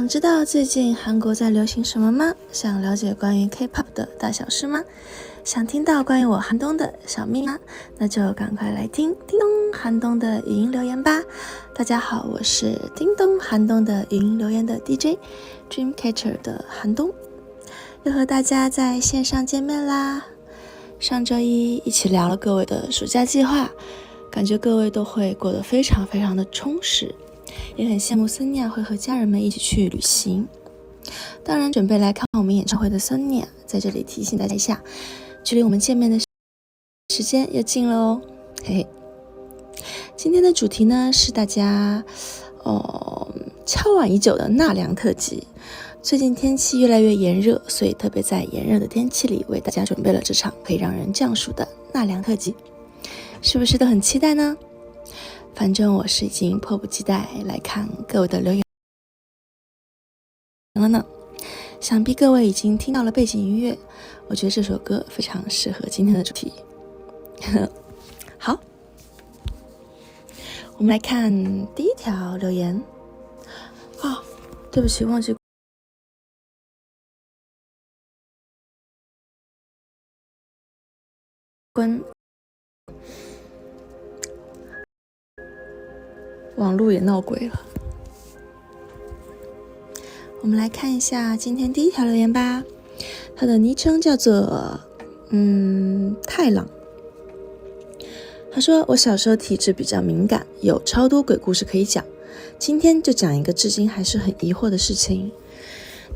想知道最近韩国在流行什么吗？想了解关于 K-pop 的大小事吗？想听到关于我韩东的小秘密吗？那就赶快来听叮咚韩东的语音留言吧。大家好，我是叮咚韩东的语音留言的 DJ Dreamcatcher 的韩东，又和大家在线上见面啦。上周一起聊了各位的暑假计划，感觉各位都会过得非常非常的充实，也很羡慕森尼亚会和家人们一起去旅行。当然准备来看我们演唱会的森尼亚在这里提醒大家一下，距离我们见面的时间又近了哦，嘿嘿。今天的主题呢是大家敲碗已久的纳凉特辑。最近天气越来越炎热，所以特别在炎热的天气里为大家准备了这场可以让人降暑的纳凉特辑，是不是都很期待呢？反正我是已经迫不及待来看各位的留言了呢。想必各位已经听到了背景音乐，我觉得这首歌非常适合今天的主题。好，我们来看第一条留言。对不起，忘记关网络也闹鬼了。我们来看一下今天第一条留言吧，他的昵称叫做太郎。他说，我小时候体质比较敏感，有超多鬼故事可以讲，今天就讲一个至今还是很疑惑的事情。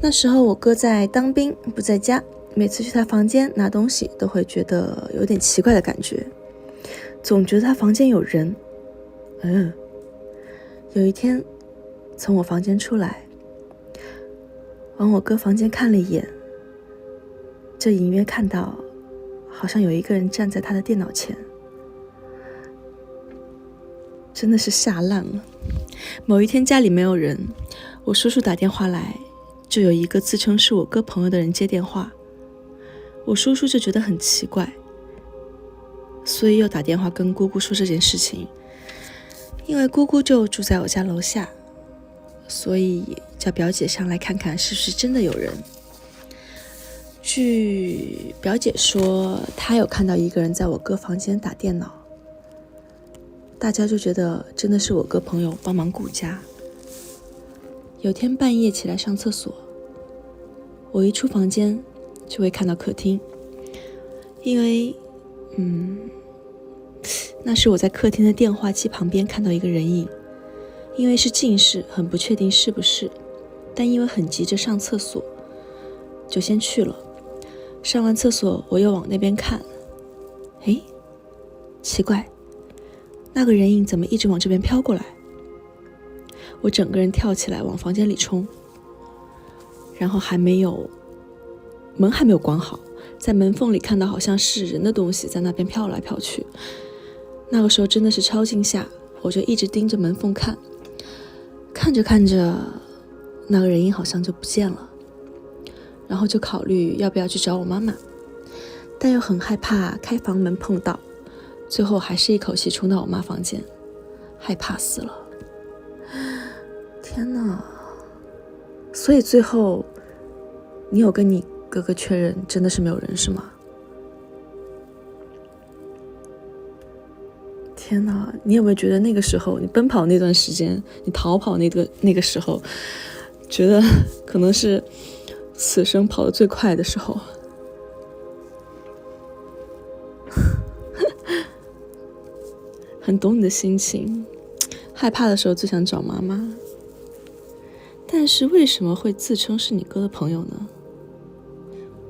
那时候我哥在当兵不在家，每次去他房间拿东西都会觉得有点奇怪的感觉，总觉得他房间有人。有一天从我房间出来，往我哥房间看了一眼，就隐约看到好像有一个人站在他的电脑前，真的是吓烂了。某一天家里没有人，我叔叔打电话来，就有一个自称是我哥朋友的人接电话，我叔叔就觉得很奇怪，所以又打电话跟姑姑说这件事情。因为姑姑就住在我家楼下，所以叫表姐上来看看是不是真的有人。据表姐说，她有看到一个人在我哥房间打电脑，大家就觉得真的是我哥朋友帮忙顾家。有天半夜起来上厕所，我一出房间就会看到客厅，因为那是我在客厅的电话机旁边看到一个人影，因为是近视，很不确定是不是，但因为很急着上厕所，就先去了。上完厕所我又往那边看，奇怪，那个人影怎么一直往这边飘过来？我整个人跳起来往房间里冲，然后门还没有关好，在门缝里看到好像是人的东西在那边飘来飘去。那个时候真的是超惊吓，我就一直盯着门缝看，看着那个人影好像就不见了，然后就考虑要不要去找我妈妈，但又很害怕开房门碰到，最后还是一口气冲到我妈房间，害怕死了。天哪！所以最后你有跟你哥哥确认真的是没有人是吗？天哪，你有没有觉得那个时候你奔跑那段时间，你逃跑那个时候，觉得可能是此生跑得最快的时候？很懂你的心情，害怕的时候最想找妈妈。但是为什么会自称是你哥的朋友呢？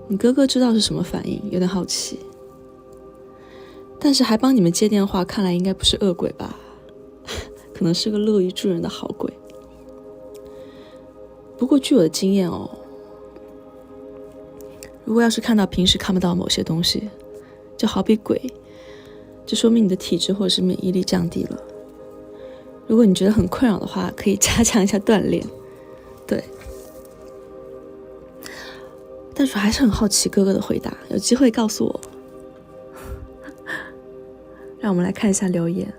你哥哥知道是什么反应？有点好奇。但是还帮你们接电话，看来应该不是恶鬼吧？可能是个乐于助人的好鬼。不过据我的经验如果要是看到平时看不到某些东西，就好比鬼，就说明你的体质或者是免疫力降低了。如果你觉得很困扰的话，可以加强一下锻炼。对，但是还是很好奇哥哥的回答，有机会告诉我。让我们来看一下留言。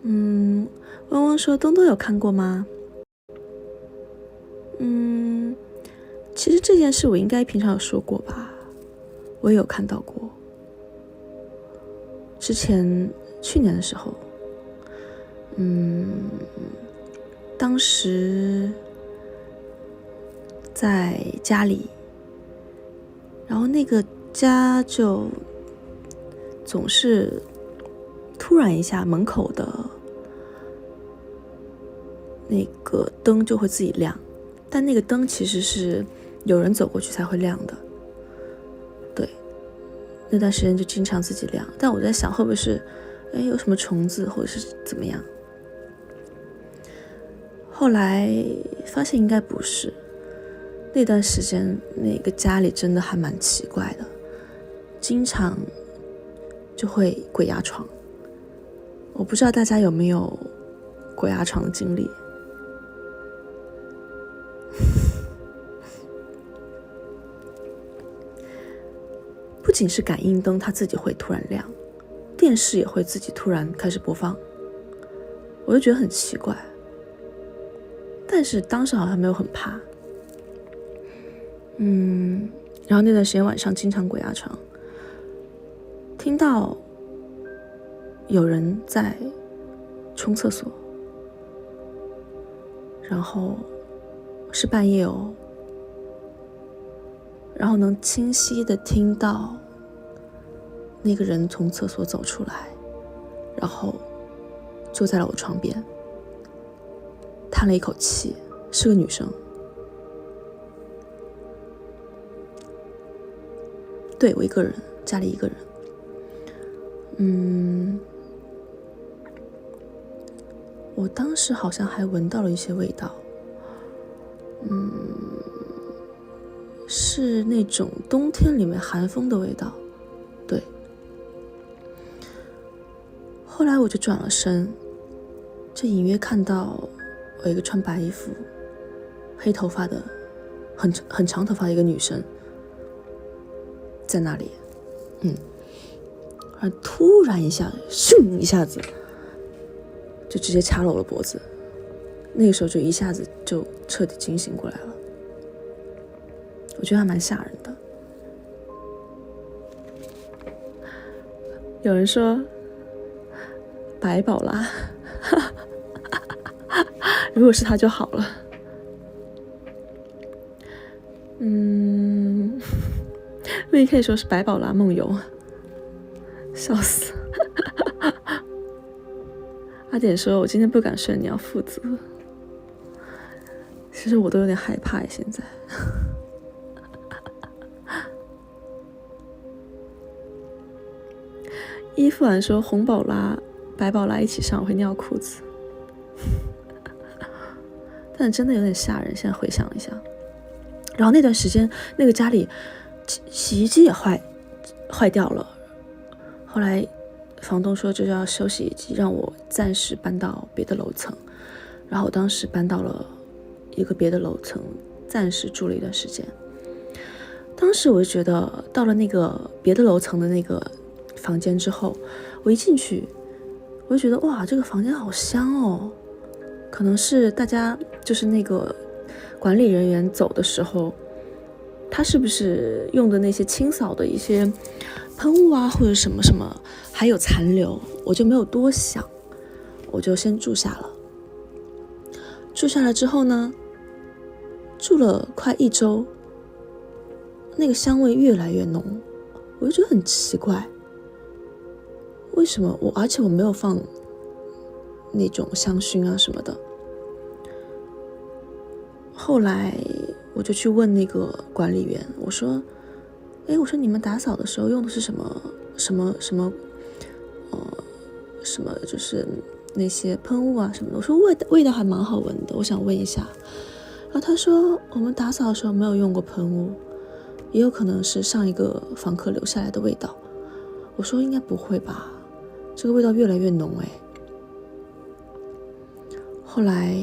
嗡嗡说东东有看过吗？件事我应该平常有说过吧，我也有看到过。之前去年的时候，当时在家里，然后那个家就总是突然一下门口的那个灯就会自己亮，但那个灯其实是有人走过去才会亮的。对，那段时间就经常自己亮，但我在想会不会是有什么虫子或者是怎么样，后来发现应该不是。那段时间那个家里真的还蛮奇怪的，经常就会鬼压床。我不知道大家有没有鬼压床的经历。不仅是感应灯它自己会突然亮，电视也会自己突然开始播放，我就觉得很奇怪，但是当时好像没有很怕。然后那段时间晚上经常鬼压床，听到有人在冲厕所，然后是半夜哦，然后能清晰的听到那个人从厕所走出来，然后坐在了我床边，叹了一口气，是个女生。对，我一个人，家里一个人。我当时好像还闻到了一些味道，是那种冬天里面寒风的味道。对，后来我就转了身，就隐约看到有一个穿白衣服、黑头发的、很长头发的一个女生在那里，而突然一下，咻一下子，就直接掐了我的脖子。那个时候就一下子就彻底惊醒过来了，我觉得还蛮吓人的。有人说白宝拉，如果是他就好了。我也可以说是白宝拉梦游，笑死。阿典说我今天不敢睡，你要负责。其实我都有点害怕现在。伊芙兰说红宝拉白宝拉一起上我会尿裤子。但真的有点吓人，现在回想一下。然后那段时间那个家里洗衣机也坏掉了，后来房东说就要修洗衣机，让我暂时搬到别的楼层，然后我当时搬到了一个别的楼层，暂时住了一段时间。当时我就觉得到了那个别的楼层的那个房间之后，我一进去我就觉得哇，这个房间好香哦，可能是大家就是那个管理人员走的时候，他是不是用的那些清扫的一些喷雾啊，或者什么什么还有残留，我就没有多想，我就先住下了。住下来之后呢，住了快1周，那个香味越来越浓，我就觉得很奇怪，为什么而且我没有放那种香薰啊什么的。后来我就去问那个管理员，我说你们打扫的时候用的是什么就是那些喷雾啊什么的，我说味道还蛮好闻的，我想问一下。然后他说我们打扫的时候没有用过喷雾，也有可能是上一个房客留下来的味道。我说应该不会吧，这个味道越来越浓后来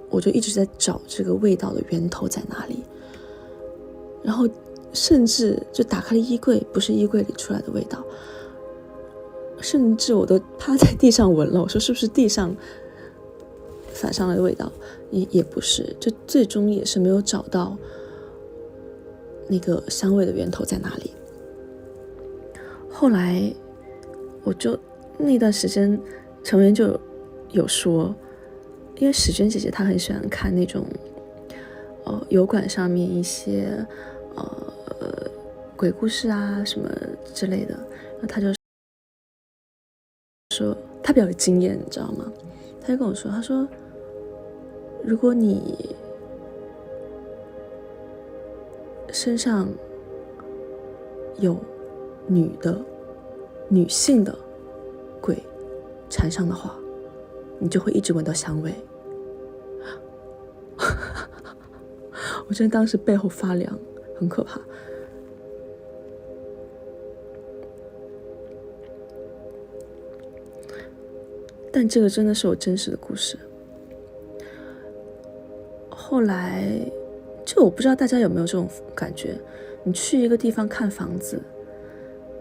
我就一直在找这个味道的源头在哪里，然后甚至就打开了衣柜，不是衣柜里出来的味道，甚至我都趴在地上闻了，我说是不是地上反上来的味道，也不是，就最终也是没有找到那个香味的源头在哪里。后来我就那段时间成员就有说，因为史娟姐姐她很喜欢看那种油管上面一些鬼故事啊什么之类的，然后她就说她比较有经验，你知道吗？她就跟我说，她说如果你身上有女性的鬼缠上的话，你就会一直闻到香味。我真的当时背后发凉，很可怕。但这个真的是我真实的故事。后来就我不知道大家有没有这种感觉，你去一个地方看房子，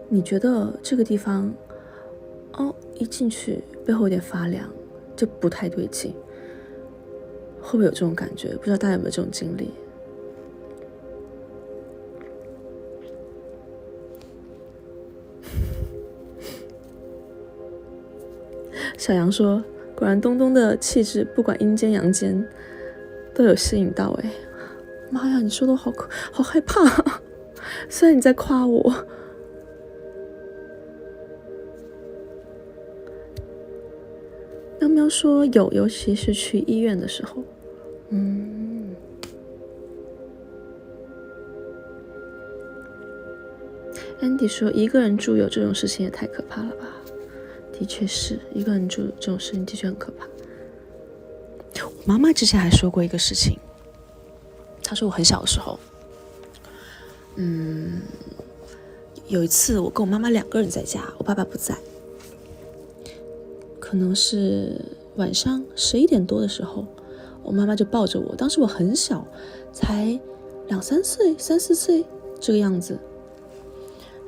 你觉得这个地方一进去背后有点发凉，就不太对劲，会不会有这种感觉？不知道大家有没有这种经历。小杨说，果然东东的气质不管阴间阳间都有吸引到。妈呀，你说的我好害怕。虽然你在夸我。喵喵说有，尤其是去医院的时候。Andy 说一个人住有这种事情也太可怕了吧。的确是，一个人住这种事情的确很可怕。我妈妈之前还说过一个事情，她说我很小的时候，有一次我跟我妈妈2个人在家，我爸爸不在，可能是晚上11点多的时候，我妈妈就抱着我，当时我很小，才2、3岁、3、4岁这个样子。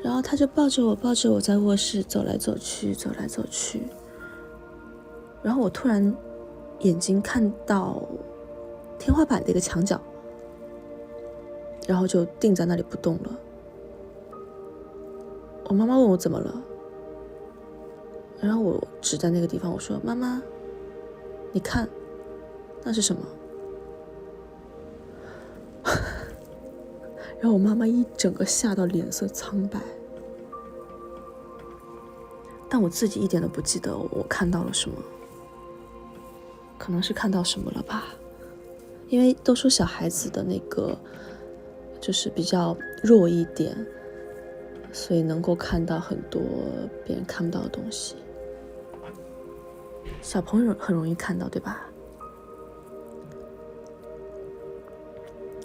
然后他就抱着我在卧室走来走去，然后我突然眼睛看到天花板的一个墙角，然后就定在那里不动了。我妈妈问我怎么了，然后我指在那个地方，我说妈妈你看那是什么。然后我妈妈一整个吓到脸色苍白，但我自己一点都不记得我看到了什么，可能是看到什么了吧，因为都说小孩子的那个就是比较弱一点，所以能够看到很多别人看不到的东西。小朋友很容易看到，对吧？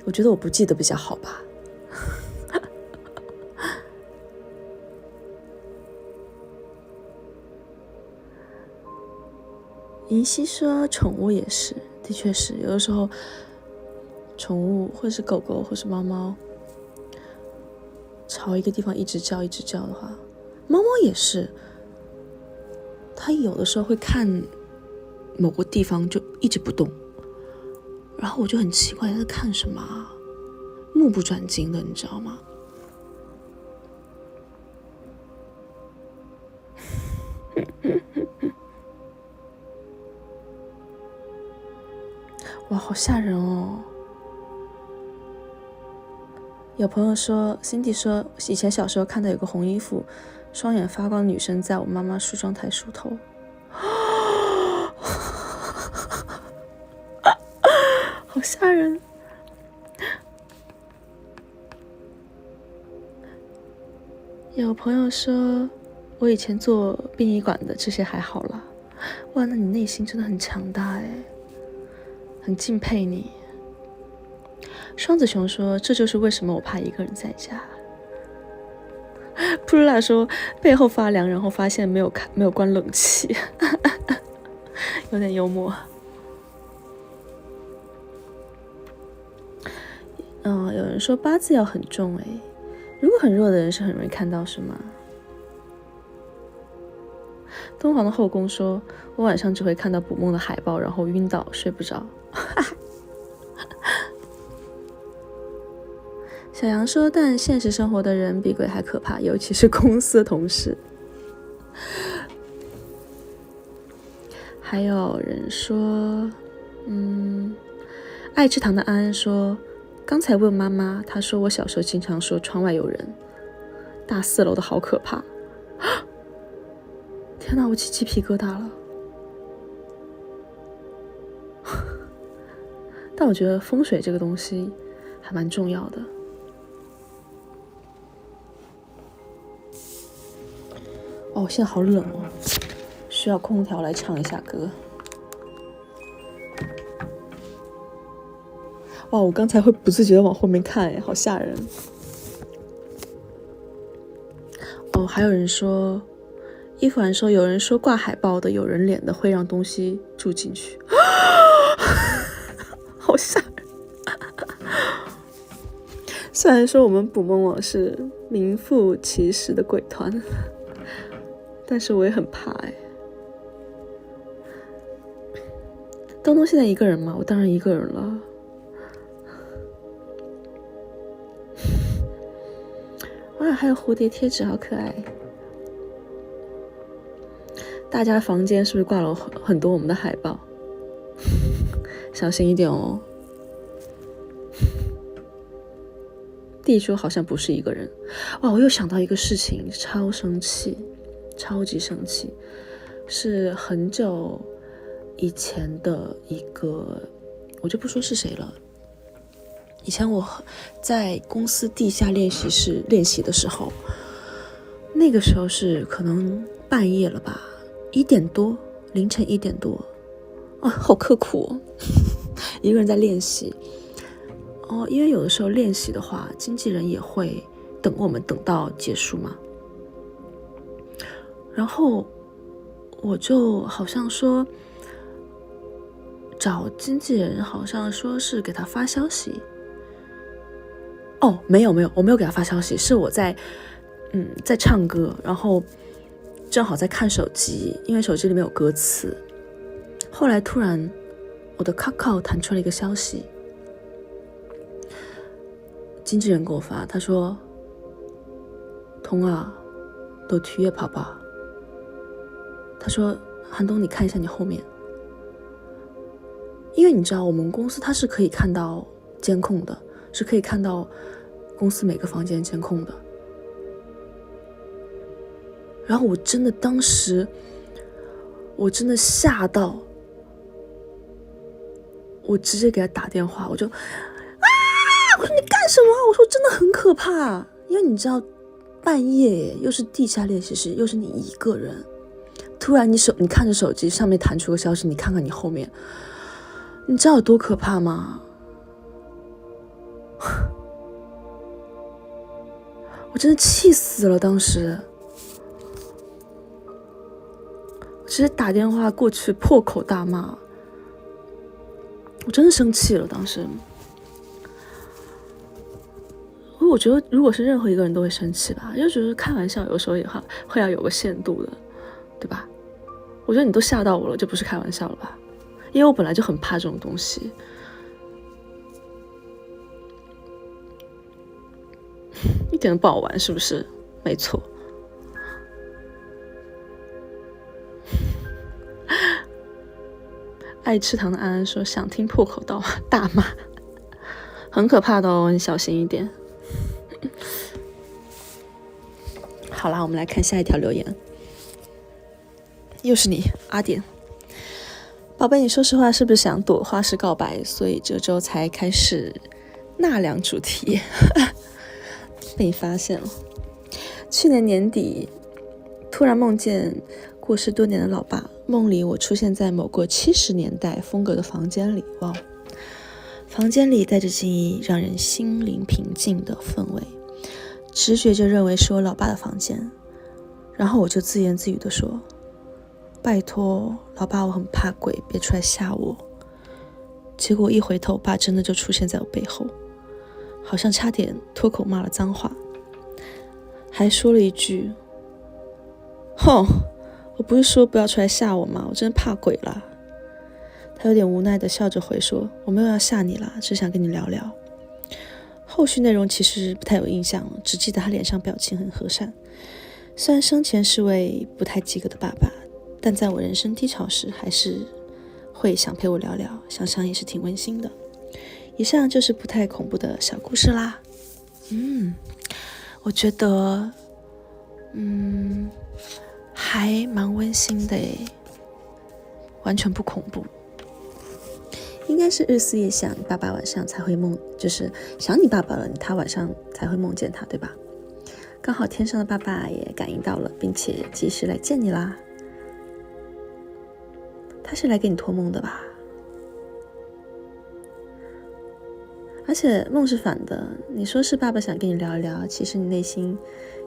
我觉得我不记得比较好吧。银溪说宠物也是，的确是，有的时候宠物或是狗狗或是猫猫朝一个地方一直叫的话，猫猫也是，它有的时候会看某个地方就一直不动，然后我就很奇怪它在看什么啊，目不转睛的，你知道吗？哇，好吓人哦！有朋友说 Cindy 说以前小时候看到有个红衣服双眼发光的女生在我妈妈梳妆台梳头。好吓人。有朋友说我以前做殡仪馆的，这些还好啦。哇，那你内心真的很强大耶，很敬佩你。双子熊说这就是为什么我怕一个人在家。普鲁拉说背后发凉，然后发现没有关冷气。有点幽默。有人说八字要很重诶，如果很弱的人是很容易看到是吗？敦煌的后宫说我晚上只会看到捕梦的海报，然后晕倒睡不着。小杨说，但现实生活的人比鬼还可怕，尤其是公司同事。还有人说，爱吃糖的安安说，刚才问妈妈，她说我小时候经常说窗外有人，大4楼的好可怕。天哪，我起鸡皮疙瘩了。但我觉得风水这个东西还蛮重要的。哦，现在好冷哦，需要空调来唱一下歌。哇，我刚才会不自觉的往后面看，好吓人。哦，还有人说，伊芙兰说，有人说挂海报的、有人脸的会让东西住进去，好吓人。虽然说我们捕梦网是名副其实的鬼团，但是我也很怕哎。东东现在一个人吗？我当然一个人了。哇，还有蝴蝶贴纸，好可爱。大家房间是不是挂了很多我们的海报？小心一点哦。地说好像不是一个人。哇，我又想到一个事情，超生气，超级生气，是很久以前的一个，我就不说是谁了。以前我在公司地下练习室练习的时候，那个时候是可能半夜了吧，1点多，凌晨1点多，哦，好刻苦哦，一个人在练习。哦，因为有的时候练习的话，经纪人也会等我们等到结束嘛。然后我就好像说找经纪人，好像说是给他发消息。哦，没有，我没有给他发消息，是我在唱歌，然后正好在看手机，因为手机里面有歌词。后来突然我的 Kakao 弹出了一个消息，经纪人给我发，他说：“彤啊，都体育跑吧。”他说：“韩东，你看一下你后面，因为你知道我们公司它是可以看到监控的，是可以看到公司每个房间监控的。”然后我真的当时，我真的吓到，我直接给他打电话，我说你干什么？我说真的很可怕，因为你知道半夜又是地下练习室，又是你一个人，突然你看着手机上面弹出个消息，你看看你后面，你知道有多可怕吗？我真的气死了，当时我直接打电话过去破口大骂，我真的生气了当时。我觉得如果是任何一个人都会生气吧，就觉得开玩笑有时候也会要有个限度的，对吧？我觉得你都吓到我了，就不是开玩笑了吧？因为我本来就很怕这种东西。一点都不好玩，是不是？没错。爱吃糖的安安说想听破口大骂，很可怕的哦，你小心一点。好啦，我们来看下一条留言，又是你阿点宝贝，你说实话是不是想躲花式告白，所以这周才开始纳凉主题？被你发现了。去年年底突然梦见过世多年的老爸，梦里我出现在某个70年代风格的房间里，哇，房间里带着记忆让人心灵平静的氛围，直觉就认为是我老爸的房间，然后我就自言自语的说，拜托老爸，我很怕鬼，别出来吓我。结果一回头，爸真的就出现在我背后，好像差点脱口骂了脏话，还说了一句，哼，我不是说不要出来吓我吗？我真的怕鬼啦。他有点无奈的笑着回说，我没有要吓你啦，只想跟你聊聊。后续内容其实不太有印象，只记得他脸上表情很和善。虽然生前是位不太及格的爸爸，但在我人生低潮时还是会想陪我聊聊，想想也是挺温馨的。以上就是不太恐怖的小故事啦。我觉得还蛮温馨的耶，完全不恐怖。应该是日思夜想，你爸爸晚上才会就是想你爸爸了，他晚上才会梦见他，对吧？刚好天上的爸爸也感应到了，并且及时来见你啦。他是来给你托梦的吧？而且梦是反的，你说是爸爸想跟你聊一聊，其实你内心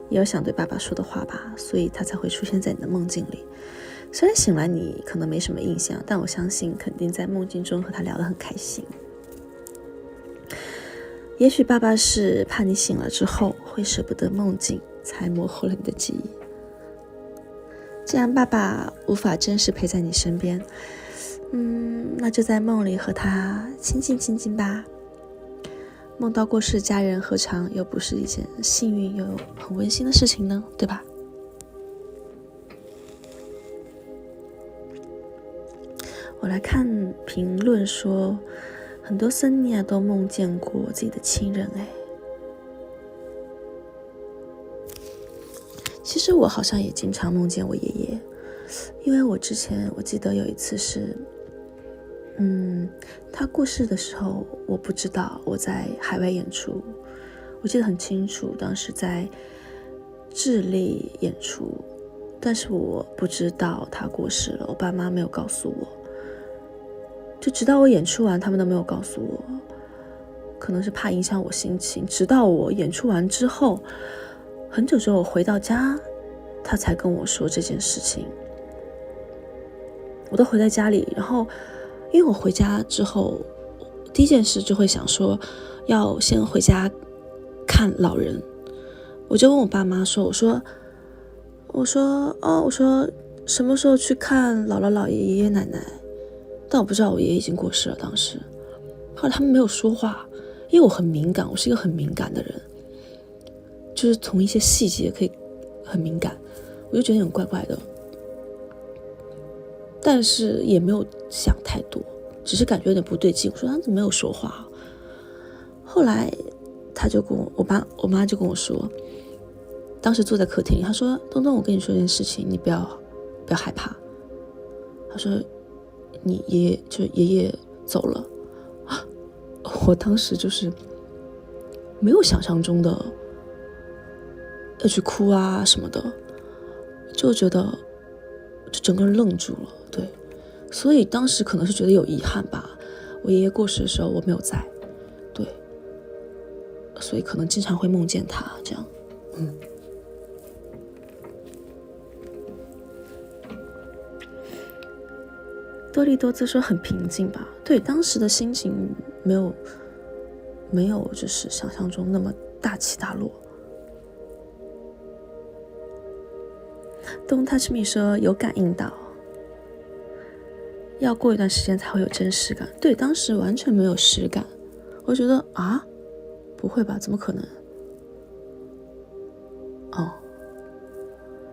也有想对爸爸说的话吧，所以他才会出现在你的梦境里。虽然醒来你可能没什么印象，但我相信肯定在梦境中和他聊得很开心。也许爸爸是怕你醒了之后会舍不得梦境，才模糊了你的记忆。既然爸爸无法真实陪在你身边，那就在梦里和他亲近亲近吧。梦到过世家人，何尝又不是一件幸运又很温馨的事情呢？对吧？我来看评论说，很多僧尼都梦见过自己的亲人。其实我好像也经常梦见我爷爷，因为我记得有一次是他过世的时候，我不知道我在海外演出，我记得很清楚，当时在智利演出，但是我不知道他过世了，我爸妈没有告诉我，就直到我演出完他们都没有告诉我，可能是怕影响我心情，直到我演出完之后很久之后我回到家，他才跟我说这件事情。我都回在家里，然后因为我回家之后第一件事就会想说要先回家看老人，我就问我爸妈说，我说什么时候去看姥姥姥爷爷爷奶奶，但我不知道我爷爷已经过世了。当时后来他们没有说话，因为我很敏感，我是一个很敏感的人，就是从一些细节可以很敏感，我就觉得有点怪怪的，但是也没有想太多，只是感觉有点不对劲。我说他怎么没有说话？后来他就跟我妈就跟我说，当时坐在客厅里，他说东东，我跟你说一件事情，你不要害怕。他说你爷爷走了。我当时就是没有想象中的要去哭啊什么的，就觉得就整个人愣住了。对，所以当时可能是觉得有遗憾吧，我爷爷过世的时候我没有在，对，所以可能经常会梦见他这样。多利多兹说很平静吧，对，当时的心情没有就是想象中那么大起大落。Don't touch me 说有感应到，要过一段时间才会有真实感。对，当时完全没有实感，我觉得不会吧，怎么可能？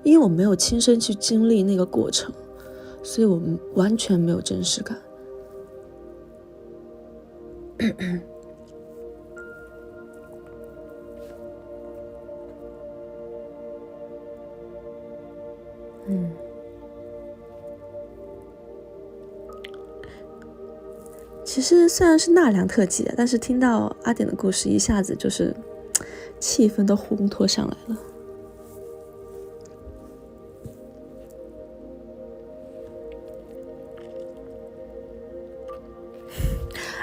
因为我没有亲身去经历那个过程，所以我完全没有真实感。其实虽然是纳凉特辑，但是听到阿典的故事，一下子就是气氛都烘托上来了。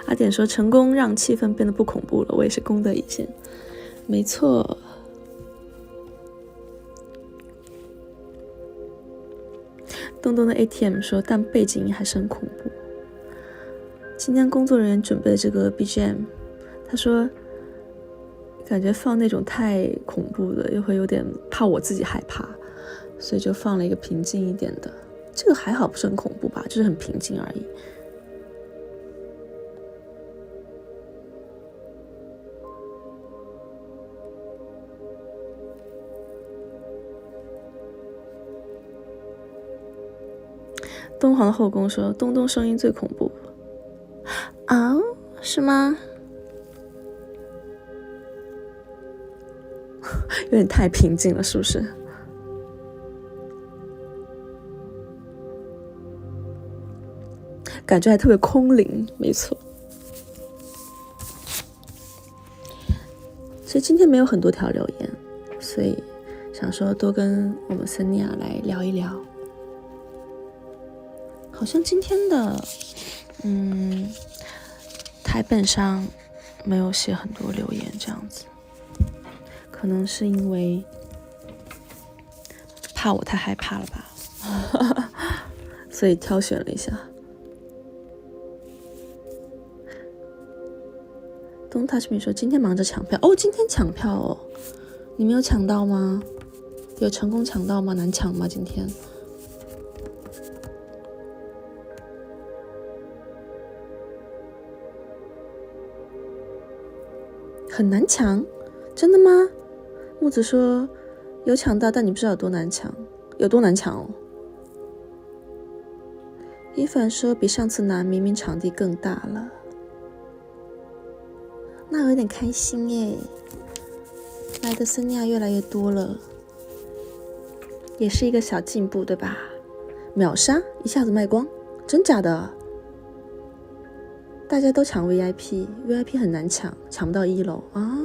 阿典说成功让气氛变得不恐怖了，我也是功德一件。没错。东东的 ATM 说，但背景音还是很恐怖。今天工作人员准备这个 BGM， 他说感觉放那种太恐怖的又会有点怕我自己害怕，所以就放了一个平静一点的。这个还好，不是很恐怖吧，就是很平静而已。敦煌的后宫说东东声音最恐怖啊，是吗？有点太平静了，是不是？感觉还特别空灵，没错。其实今天没有很多条留言，所以想说多跟我们森尼亚来聊一聊。好像今天的台本上没有写很多留言这样子，可能是因为怕我太害怕了吧所以挑选了一下。Don't touch me 说今天忙着抢票哦，今天抢票哦，你们有抢到吗？有成功抢到吗？难抢吗？今天很难抢，真的吗？木子说有抢到，但你不知道有多难抢，有多难抢哦。一凡说比上次难，明明场地更大了。那我有点开心耶，来的森尼亚越来越多了，也是一个小进步，对吧？秒杀，一下子卖光，真假的？大家都抢 VIP 很难抢，抢不到1楼啊。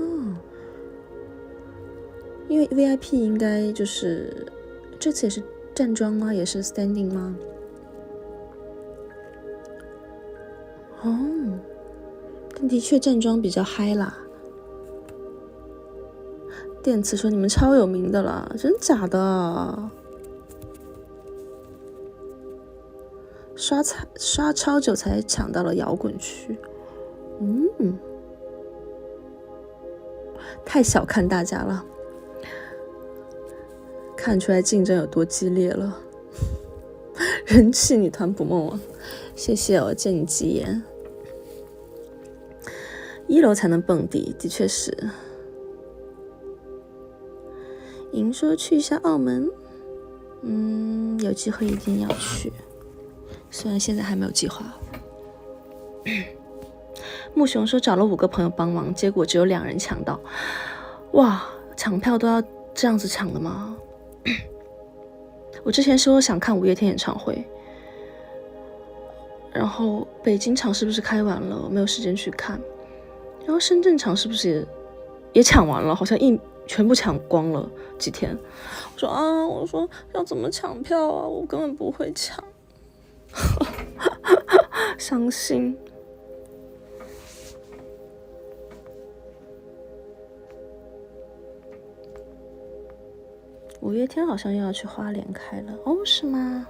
因为 VIP 应该就是这次也是站桩吗？也是 standing 吗？哦，但的确站桩比较嗨啦。电磁说你们超有名的啦，真假的？刷超久才抢到了摇滚区，太小看大家了，看出来竞争有多激烈了。人气女团捕梦网，谢谢我见你吉言。1楼才能蹦迪，的确是。莹说去一下澳门，有机会一定要去，虽然现在还没有计划。木熊说找了5个朋友帮忙，结果只有2人抢到。哇，抢票都要这样子抢的吗？我之前说想看5月天演唱会，然后北京场是不是开完了？我没有时间去看。然后深圳场是不是也抢完了？好像全部抢光了几天。我说要怎么抢票啊？我根本不会抢，伤心。5月天好像又要去花莲开了哦，是吗？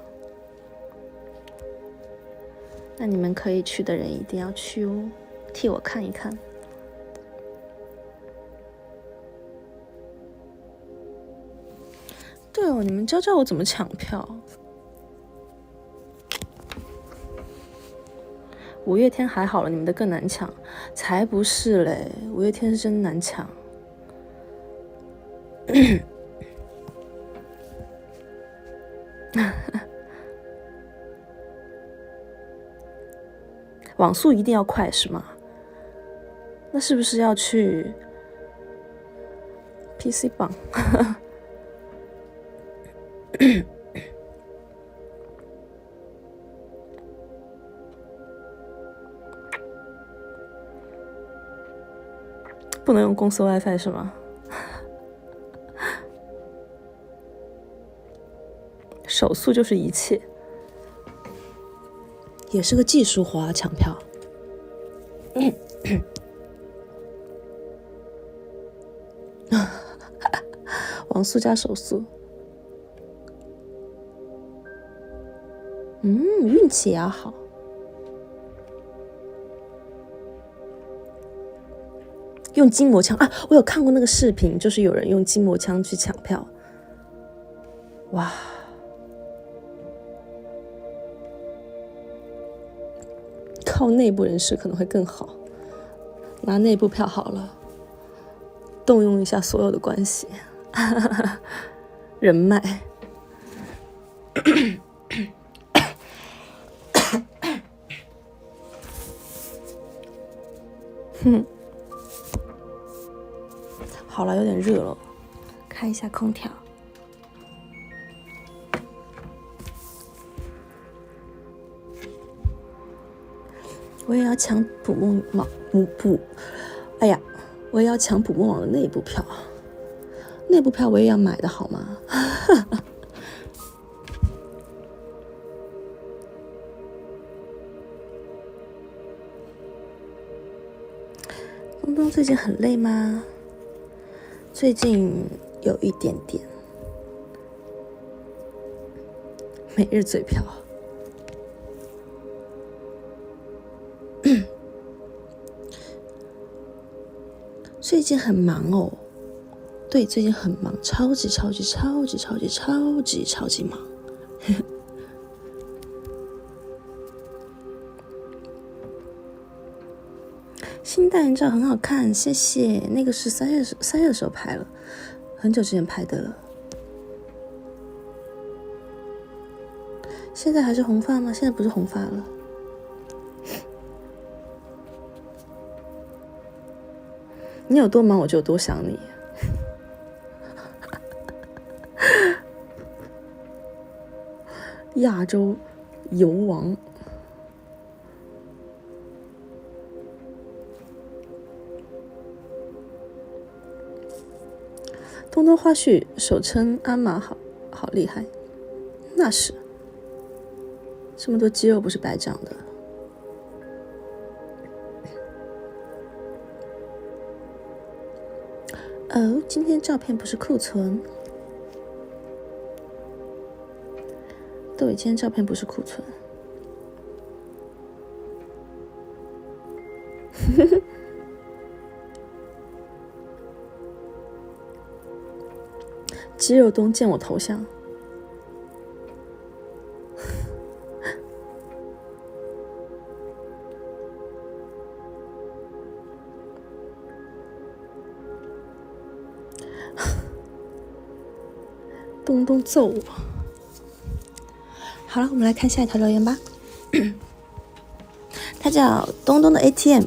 那你们可以去的人一定要去哦，替我看一看。对哦，你们教教我怎么抢票。5月天还好了，你们的更难抢，才不是嘞！5月天是真难抢。网速一定要快是吗？那是不是要去 PC 榜？不能用公司 WiFi 是吗？手速就是一切，也是个技术活啊，抢票。网速加手速，运气也要好。用筋膜枪啊！我有看过那个视频，就是有人用筋膜枪去抢票，哇！靠内部人士可能会更好，拿内部票好了，动用一下所有的关系，人脉。好了，有点热了，开一下空调。我也要抢捕梦网哎呀，我也要抢捕梦网的内部票，内部票我也要买的好吗？东东最近很累吗？最近有一点点。每日嘴瓢。最近很忙哦，对，最近很忙，超级忙。新代言照很好看，谢谢。那个是3月的时候拍了，很久之前拍的了。现在还是红发吗？现在不是红发了。你有多忙，我就有多想你。亚洲游王。东东花絮手称鞍马好厉害，那是，这么多肌肉不是白长的。哦，今天照片不是库存。对，今天照片不是库存。肌肉东见我头像。东东揍我。好了，我们来看下一条留言吧。他叫东东的 ATM，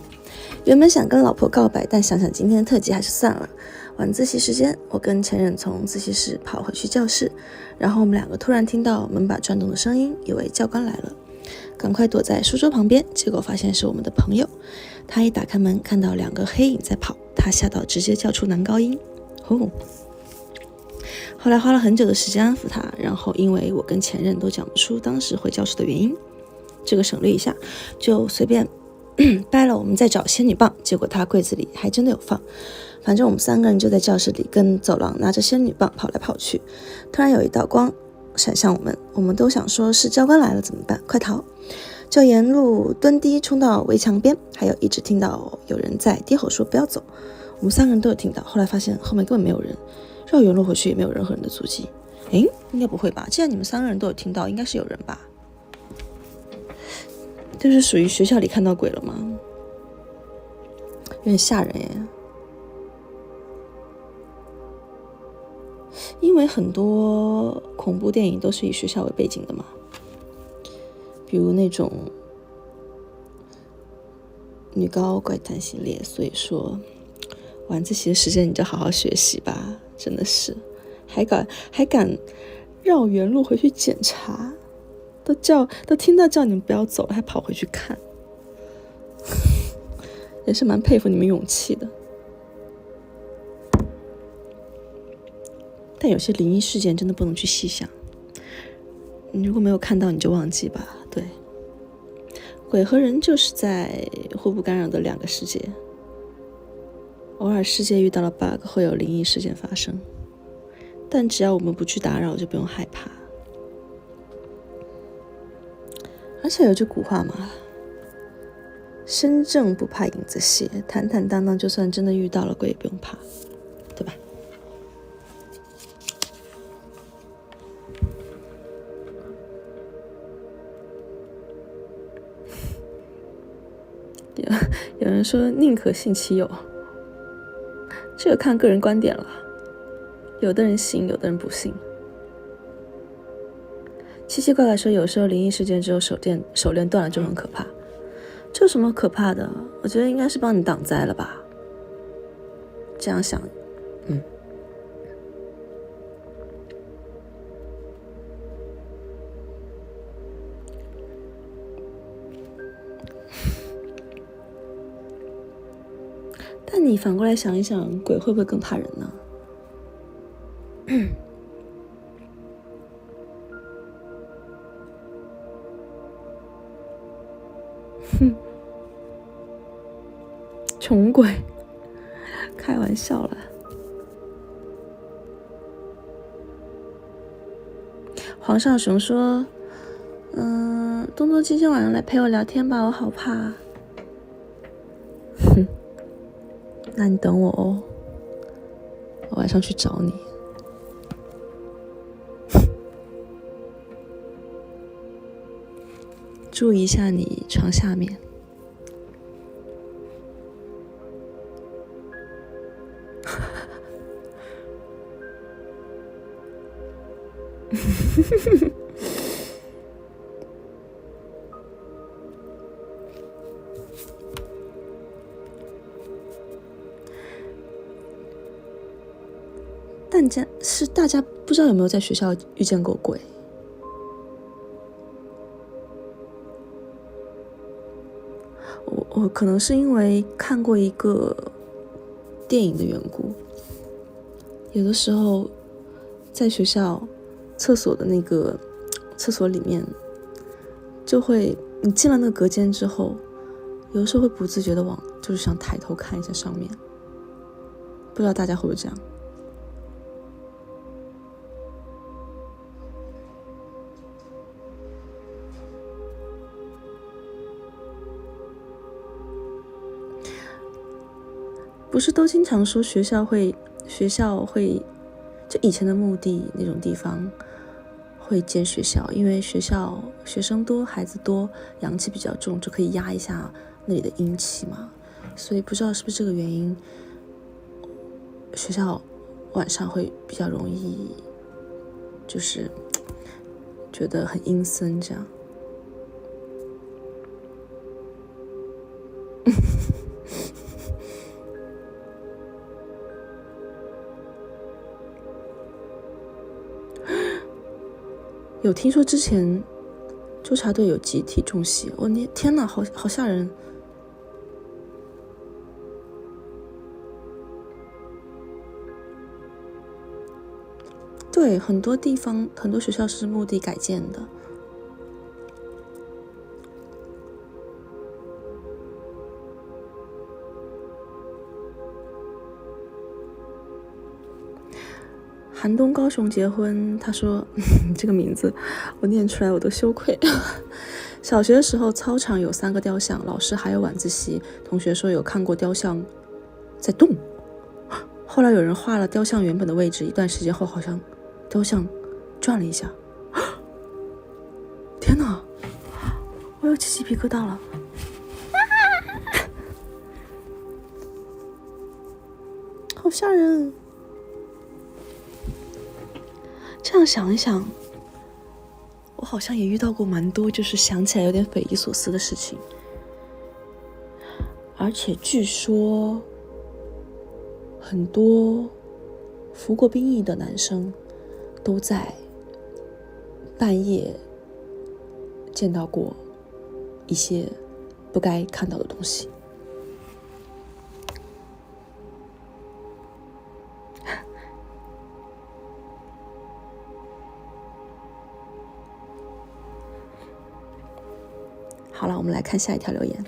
原本想跟老婆告白，但想想今天的特辑还是算了。晚自习时间，我跟前任从自习室跑回去教室，然后我们两个突然听到门把转动的声音，以为教官来了，赶快躲在书桌旁边，结果发现是我们的朋友。他一打开门，看到2个黑影在跑，他吓到直接叫出男高音。后来花了很久的时间安抚他，然后因为我跟前任都讲不出当时回教室的原因，这个省略一下，就随便掰了我们在找仙女棒，结果他柜子里还真的有放。反正我们3个人就在教室里跟走廊拿着仙女棒跑来跑去，突然有一道光闪向我们都想说是教官来了怎么办，快逃，就沿路蹲低冲到围墙边，还有一直听到有人在低吼说不要走，我们3个人都有听到，后来发现后面根本没有人，绕原路回去也没有任何人的足迹。应该不会吧，既然你们3个人都有听到，应该是有人吧。就是属于学校里看到鬼了吗？有点吓人耶。因为很多恐怖电影都是以学校为背景的嘛，比如那种女高怪谈系列，所以说晚自习的时间你就好好学习吧，真的是，还敢绕原路回去检查，都听到叫你们不要走了，还跑回去看，也是蛮佩服你们勇气的。但有些灵异事件真的不能去细想，你如果没有看到你就忘记吧。对，鬼和人就是在互不干扰的2个世界，偶尔世界遇到了 bug 会有灵异事件发生，但只要我们不去打扰就不用害怕。而且有句古话嘛，身正不怕影子斜，坦坦荡荡就算真的遇到了鬼也不用怕，对吧？有人说宁可信其有，这个看个人观点了，有的人信，有的人不信。奇奇怪怪说有时候灵异事件只有手链断了就很可怕，这有什么可怕的？我觉得应该是帮你挡灾了吧。这样想，但你反过来想一想，鬼会不会更怕人呢？穷鬼，开玩笑了。皇上熊说：“东东今天晚上来陪我聊天吧，我好怕。”哼，那你等我哦，我晚上去找你。注意一下你床下面。但大家不知道有没有在学校遇见过鬼？我可能是因为看过一个电影的缘故，有的时候在学校厕所的那个厕所里面，就会你进了那个隔间之后，有的时候会不自觉的就是想抬头看一下上面，不知道大家会不会这样？不是都经常说学校会，就以前的墓地那种地方会建学校，因为学校学生多，孩子多，阳气比较重，就可以压一下那里的阴气嘛。所以不知道是不是这个原因，学校晚上会比较容易，就是觉得很阴森这样。有听说之前纠察队有集体中邪，天哪，好吓人！对，很多地方很多学校是墓地改建的。寒冬高雄结婚，他说这个名字我念出来我都羞愧。小学的时候操场有3个雕像，老师还有晚自习，同学说有看过雕像在动，后来有人画了雕像原本的位置，一段时间后好像雕像转了一下。天哪，我又起鸡皮疙瘩了。好吓人。这样想一想，我好像也遇到过蛮多就是想起来有点匪夷所思的事情，而且据说很多服过兵役的男生都在半夜见到过一些不该看到的东西。好了，我们来看下一条留言。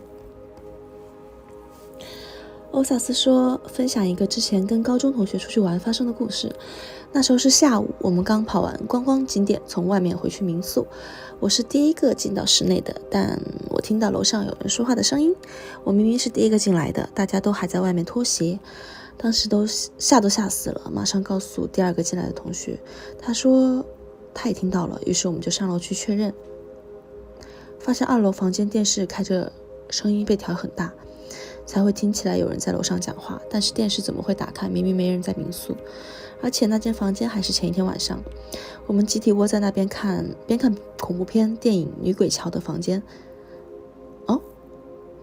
欧萨斯说，分享一个之前跟高中同学出去玩发生的故事。那时候是下午，我们刚跑完观光景点，从外面回去民宿。我是第一个进到室内的，但我听到楼上有人说话的声音。我明明是第一个进来的，大家都还在外面脱鞋。当时都吓死了，马上告诉第二个进来的同学，他说他也听到了，于是我们就上楼去确认。发现2楼房间电视开着，声音被调很大，才会听起来有人在楼上讲话，但是电视怎么会打开？明明没人在民宿，而且那间房间还是前一天晚上，我们集体窝在那边边看恐怖片电影《女鬼桥》的房间。哦，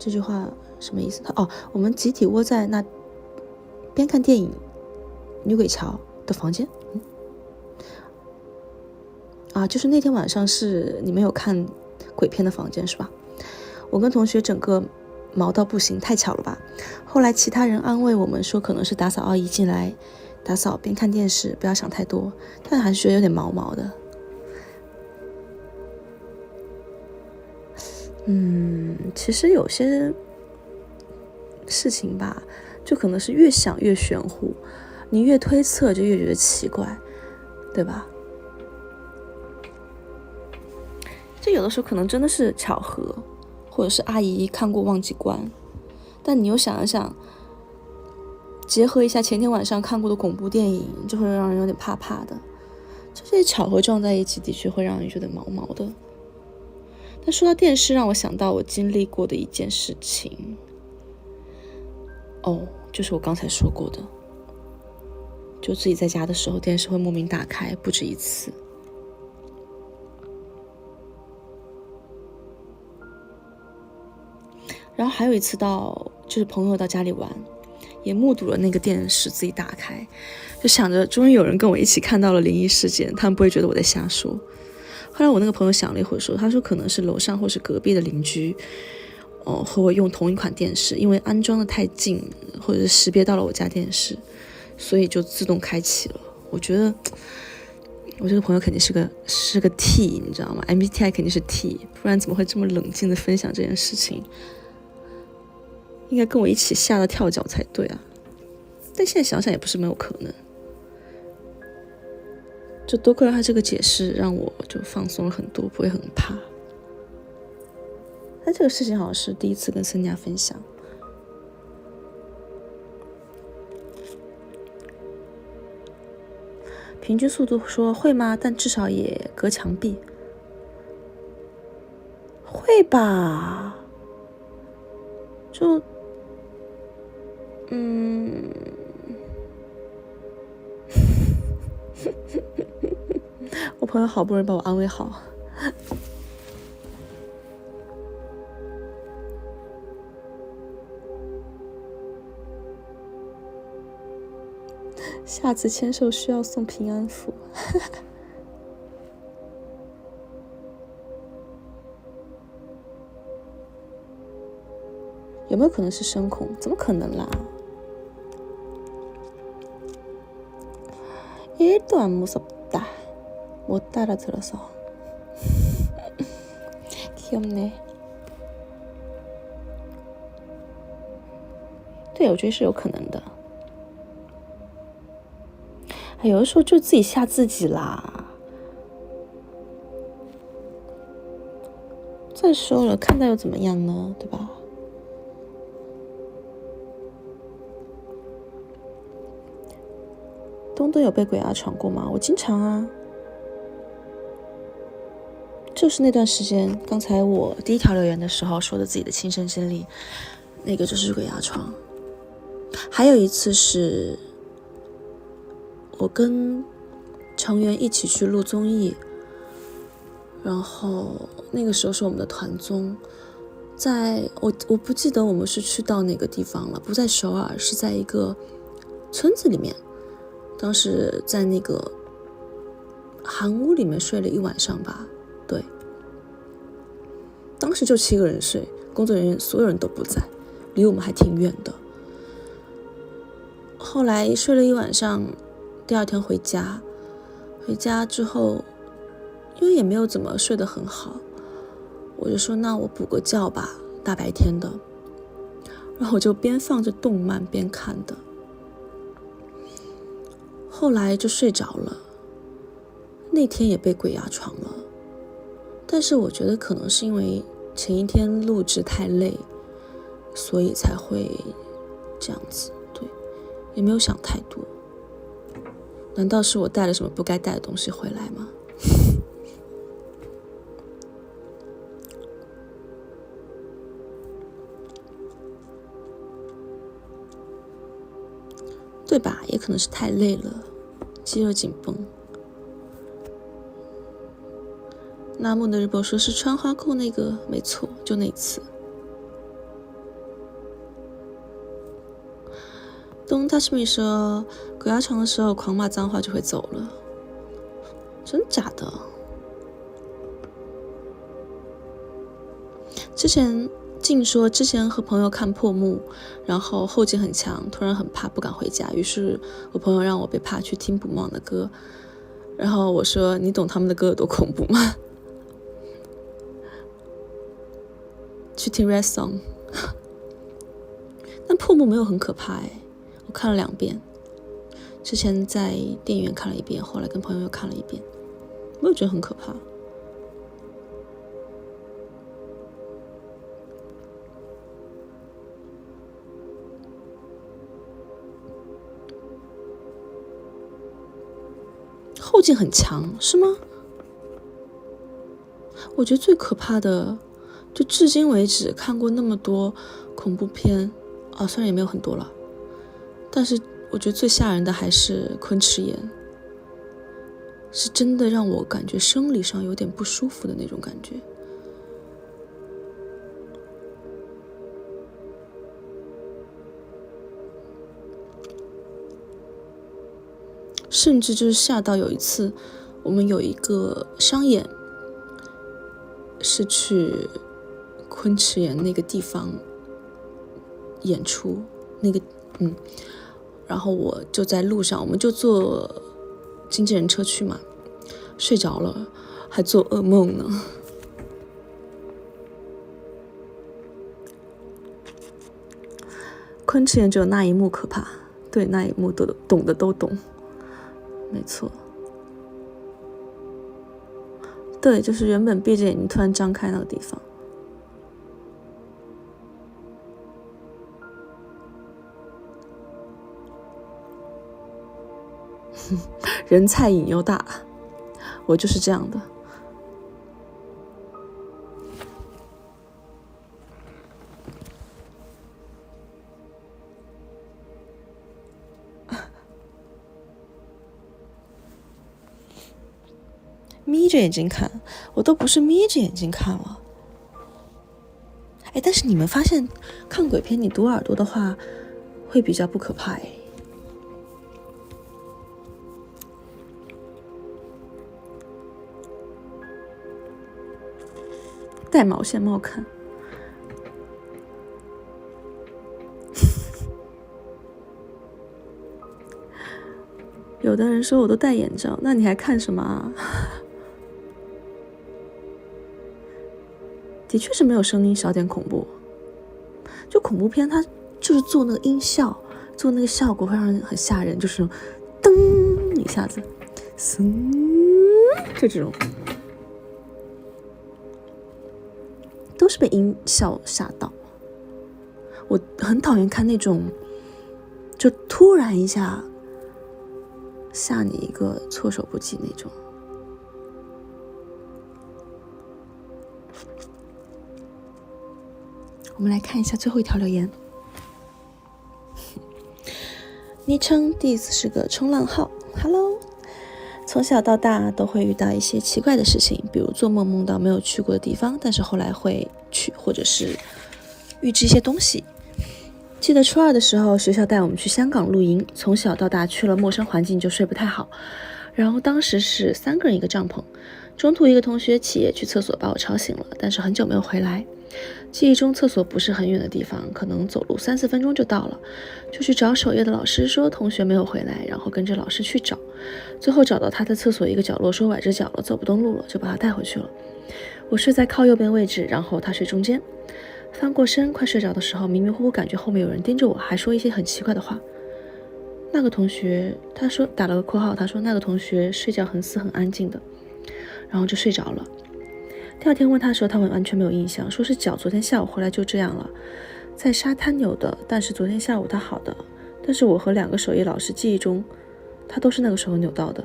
这句话什么意思？我们集体窝在那边看电影《女鬼桥》的房间。就是那天晚上是你们有看鬼片的房间是吧？我跟同学整个毛到不行，太巧了吧。后来其他人安慰我们说可能是打扫阿姨进来打扫边看电视，不要想太多，但还是觉得有点毛毛的。其实有些事情吧，就可能是越想越玄乎，你越推测就越觉得奇怪，对吧？这有的时候可能真的是巧合，或者是阿姨看过忘记关，但你又想一想，结合一下前天晚上看过的恐怖电影，就会让人有点怕怕的。这些巧合撞在一起，的确会让人觉得毛毛的。但说到电视，让我想到我经历过的一件事情，就是我刚才说过的，就自己在家的时候，电视会莫名打开不止一次。然后还有一次就是朋友到家里玩，也目睹了那个电视自己打开，就想着终于有人跟我一起看到了灵异事件，他们不会觉得我在瞎说。后来我那个朋友想了一会儿说，他说可能是楼上或是隔壁的邻居和我用同一款电视，因为安装的太近或者是识别到了我家电视，所以就自动开启了。我觉得我这个朋友肯定是个 T， 你知道吗？ MBTI 肯定是 T， 不然怎么会这么冷静的分享这件事情？应该跟我一起吓得跳脚才对啊，但现在想想也不是没有可能。就多亏了他这个解释，让我就放松了很多，不会很怕。但这个事情好像是第一次跟森家分享。平均速度说会吗？但至少也隔墙壁。会吧？就我朋友好不容易把我安慰好。下次签售需要送平安符。有没有可能是声控？怎么可能啦？ 1도 안 무섭다. 못 알아들어서. 귀엽네. 对，我觉得是有可能的。有的时候就自己吓自己啦。再说了，看到又怎么样呢？对吧？东东有被鬼压床过吗？我经常啊。就是那段时间，刚才我第一条留言的时候说的自己的亲身经历，那个就是鬼压床。还有一次是我跟成员一起去录综艺，然后那个时候是我们的团综，我不记得我们是去到哪个地方了，不在首尔，是在一个村子里面。当时在那个韩屋里面睡了一晚上吧，对，当时就7个人睡，工作人员所有人都不在，离我们还挺远的。后来睡了一晚上，第二天回家之后，因为也没有怎么睡得很好，我就说那我补个觉吧，大白天的，然后我就边放着动漫边看的。后来就睡着了，那天也被鬼压床了，但是我觉得可能是因为前一天录制太累，所以才会这样子，对，也没有想太多。难道是我带了什么不该带的东西回来吗？对吧？也可能是太累了，肌肉紧绷。那木的日报说是穿花裤那个，没错，就那一次。Don't touch me说鬼压床的时候狂骂脏话就会走了，真假的？之前静说之前和朋友看破幕，然后后劲很强，突然很怕不敢回家，于是我朋友让我别怕去听捕梦的歌，然后我说你懂他们的歌有多恐怖吗？去听 Red Song。 但破幕没有很可怕我看了2遍，之前在电影院看了1遍，后来跟朋友又看了1遍，没有觉得很可怕。后劲很强是吗？我觉得最可怕的，就至今为止看过那么多恐怖片虽然也没有很多了，但是我觉得最吓人的还是昆池岩，是真的让我感觉生理上有点不舒服的那种感觉。甚至就是吓到有一次我们有一个商演是去昆池岩那个地方演出，然后我就在路上，我们就坐经纪人车去嘛，睡着了，还做噩梦呢。昆池岩只有那一幕可怕，对，那一幕都懂的都懂，没错。对，就是原本闭着眼睛突然张开那个地方。人菜瘾又大，我就是这样的。眯着眼睛看，我都不是眯着眼睛看了。但是你们发现看鬼片你堵耳朵的话会比较不可怕戴毛线帽看。有的人说我都戴眼罩，那你还看什么啊？的确是没有声音少点恐怖，就恐怖片它就是做那个音效，做那个效果会让人很吓人，就是噔一下子，就这种，都是被音效吓到。我很讨厌看那种就突然一下吓你一个措手不及那种。我们来看一下最后一条留言。昵称 Diz 是个冲浪号 Hello， 从小到大都会遇到一些奇怪的事情，比如做梦梦到没有去过的地方，但是后来会去，或者是预知一些东西。记得初2的时候，学校带我们去香港露营，从小到大去了陌生环境就睡不太好，然后当时是3个人一个帐篷，中途一个同学起夜去厕所把我吵醒了，但是很久没有回来。记忆中厕所不是很远的地方，可能走路3-4分钟就到了，就去找守夜的老师说同学没有回来，然后跟着老师去找，最后找到他的厕所一个角落，说崴着脚了，走不动路了，就把他带回去了。我睡在靠右边位置，然后他睡中间。翻过身快睡着的时候，迷迷糊糊感觉后面有人盯着我，还说一些很奇怪的话。那个同学他说打了个括号，他说那个同学睡觉很死很安静的，然后就睡着了。第二天问他的时候，他完全没有印象，说是脚昨天下午回来就这样了，在沙滩扭的，但是昨天下午他好的，但是我和2个守夜老师记忆中他都是那个时候扭到的。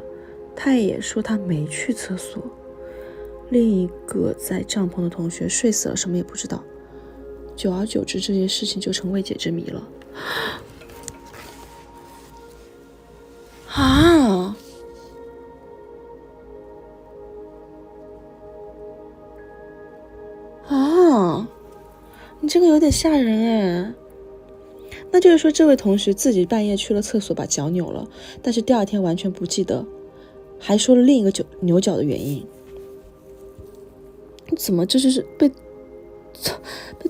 他也说他没去厕所。另一个在帐篷的同学睡死了，什么也不知道，久而久之这件事情就成未解之谜了。你这个有点吓人那就是说这位同学自己半夜去了厕所把脚扭了，但是第二天完全不记得，还说了另一个扭脚的原因。怎么这就是被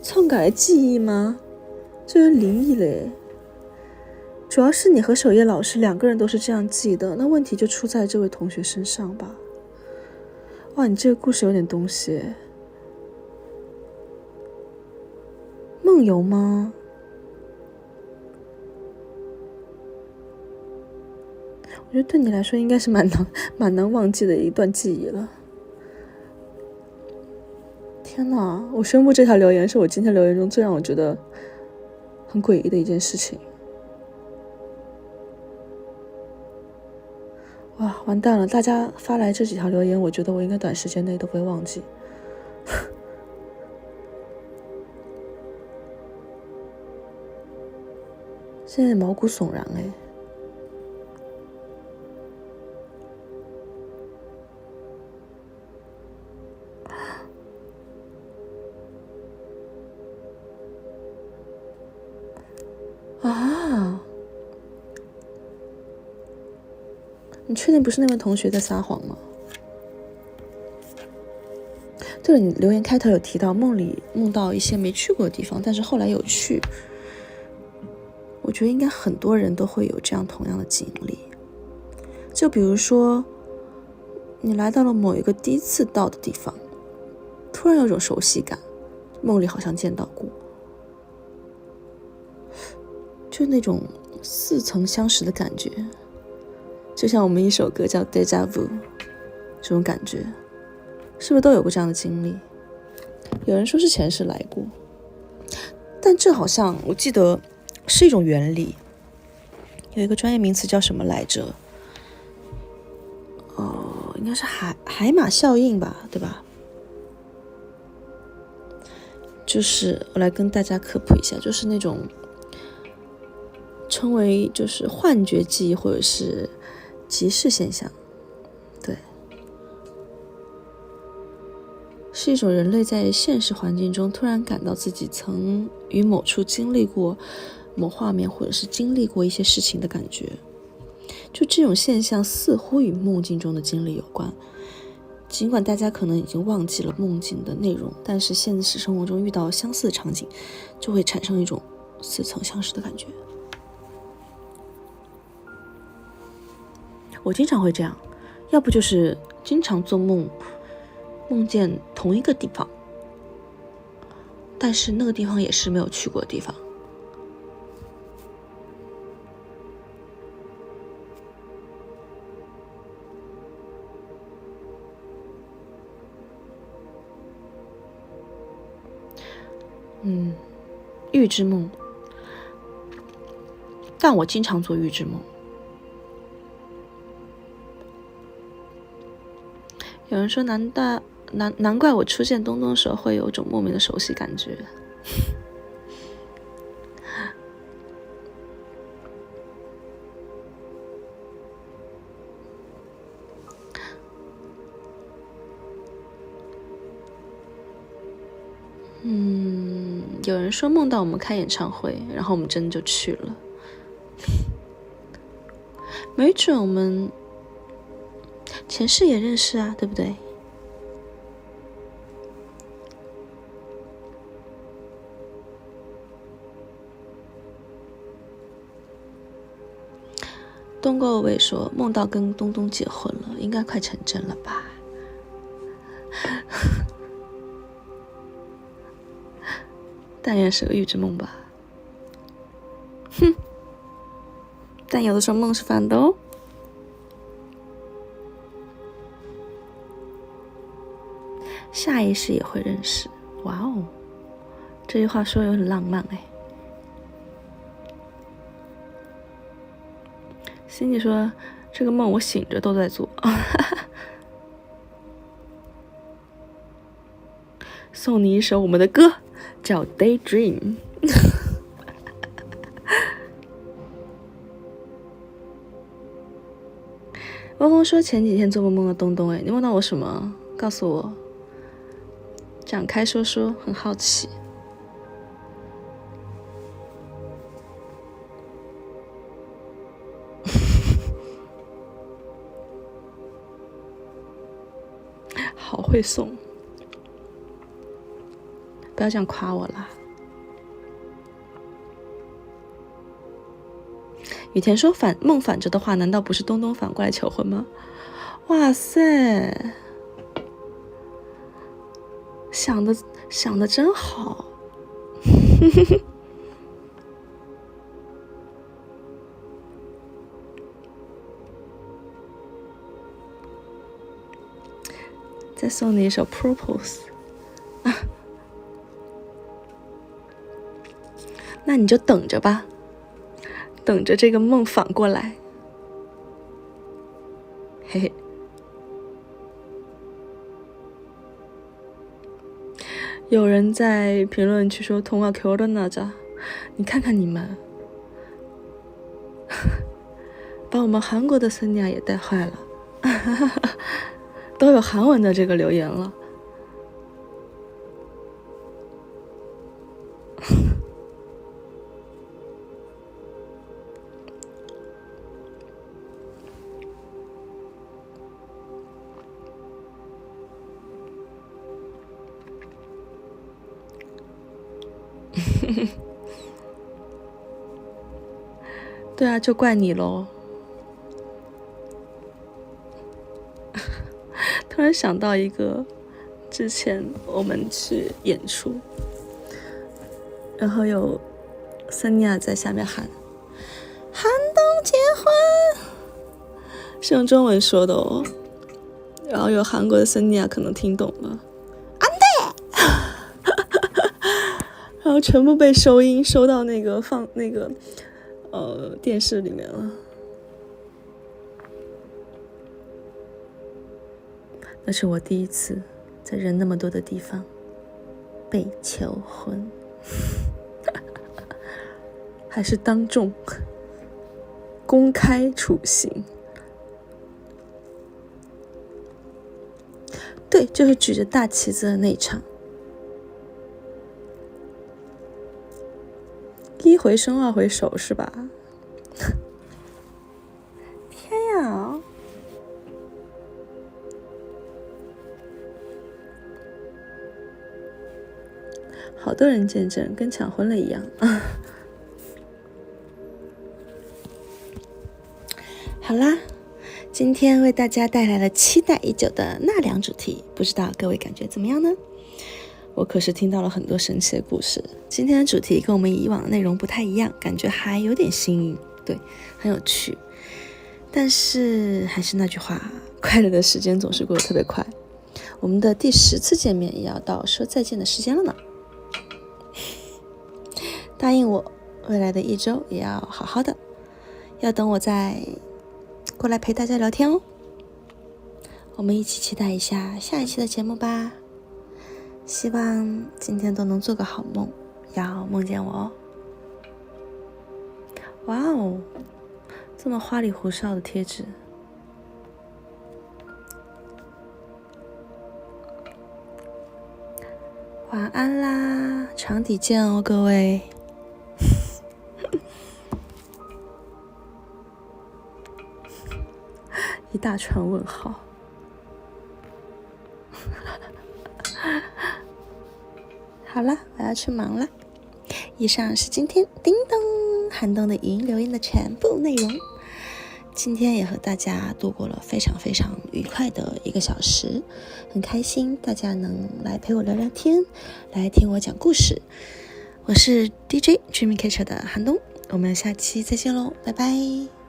篡改了记忆吗？这就灵异嘞。主要是你和守夜老师两个人都是这样记的，那问题就出在这位同学身上吧。哇，你这个故事有点东西。梦游吗？我觉得对你来说应该是蛮难忘记的一段记忆了。天哪，我宣布这条留言是我今天留言中最让我觉得很诡异的一件事情。哇，完蛋了！大家发来这几条留言，我觉得我应该短时间内都不会忘记。现在毛骨悚然哎。啊！你确定不是那位同学在撒谎吗？对了，你留言开头有提到梦里梦到一些没去过的地方，但是后来有去。我觉得应该很多人都会有这样同样的经历。就比如说，你来到了某一个第一次到的地方，突然有种熟悉感，梦里好像见到过，就那种似曾相识的感觉，就像我们一首歌叫 Deja Vu 这种感觉，是不是都有过这样的经历？有人说是前世来过，但这好像我记得是一种原理，有一个专业名词叫什么来着？应该是海马效应吧，对吧？就是我来跟大家科普一下，就是那种称为就是幻觉记忆或者是即视现象，对，是一种人类在现实环境中突然感到自己曾与某处经历过某画面，或者是经历过一些事情的感觉。就这种现象似乎与梦境中的经历有关，尽管大家可能已经忘记了梦境的内容，但是现实生活中遇到相似的场景，就会产生一种似曾相识的感觉。我经常会这样，要不就是经常做梦，梦见同一个地方，但是那个地方也是没有去过的地方。预知梦，但我经常做预知梦。有人说难怪我出现东东的时候会有种莫名的熟悉感觉。有人说梦到我们开演唱会，然后我们真的就去了。没准我们前世也认识啊，对不对？东沟伟说梦到跟东东结婚了，应该快成真了吧？但愿是个预知梦吧。但有的时候梦是反的哦。下一世也会认识，哇哦，这句话说有点浪漫哎。Cindy 说这个梦我醒着都在做。送你一首我们的歌，叫 Daydream。汪汪说前几天做梦梦了东东，哎，你梦到我什么？告诉我，展开说说，很好奇。好会送，不要这样夸我啦。雨田说梦反着的话，难道不是东东反过来求婚吗？哇塞，想的真好。再送你一首 Propose 啊，那你就等着吧，等着这个梦反过来，嘿嘿。有人在评论区说童话 Q 的那着，你看看你们，把我们韩国的森尼亚也带坏了。都有韩文的这个留言了。对啊，就怪你咯。突然想到一个，之前我们去演出，然后有森尼亚在下面喊韩东结婚，是用中文说的哦，然后有韩国的森尼亚可能听懂了，安得，然后全部被收音收到那个放那个电视里面了。那是我第一次在人那么多的地方被求婚，还是当众公开处刑。对，就是举着大旗子的那一场。一回生二回熟是吧？天呀！好多人见证，跟抢婚了一样。好啦，今天为大家带来了期待已久的纳凉主题，不知道各位感觉怎么样呢？我可是听到了很多神奇的故事。今天的主题跟我们以往的内容不太一样，感觉还有点新颖，对，很有趣。但是还是那句话，快乐的时间总是过得特别快。我们的第10次见面也要到说再见的时间了呢。答应我，未来的1周也要好好的，要等我再过来陪大家聊天哦。我们一起期待一下下一期的节目吧。希望今天都能做个好梦，要梦见我哦。哇哦，这么花里胡哨的贴纸。晚安啦，床底见哦，各位。一大串问号。好了，我要去忙了。以上是今天叮咚寒冬的语音留言的全部内容。今天也和大家度过了非常非常愉快的1个小时，很开心大家能来陪我聊聊天，来听我讲故事。我是 DJ Dreamcatcher 的寒冬，我们下期再见喽，拜拜。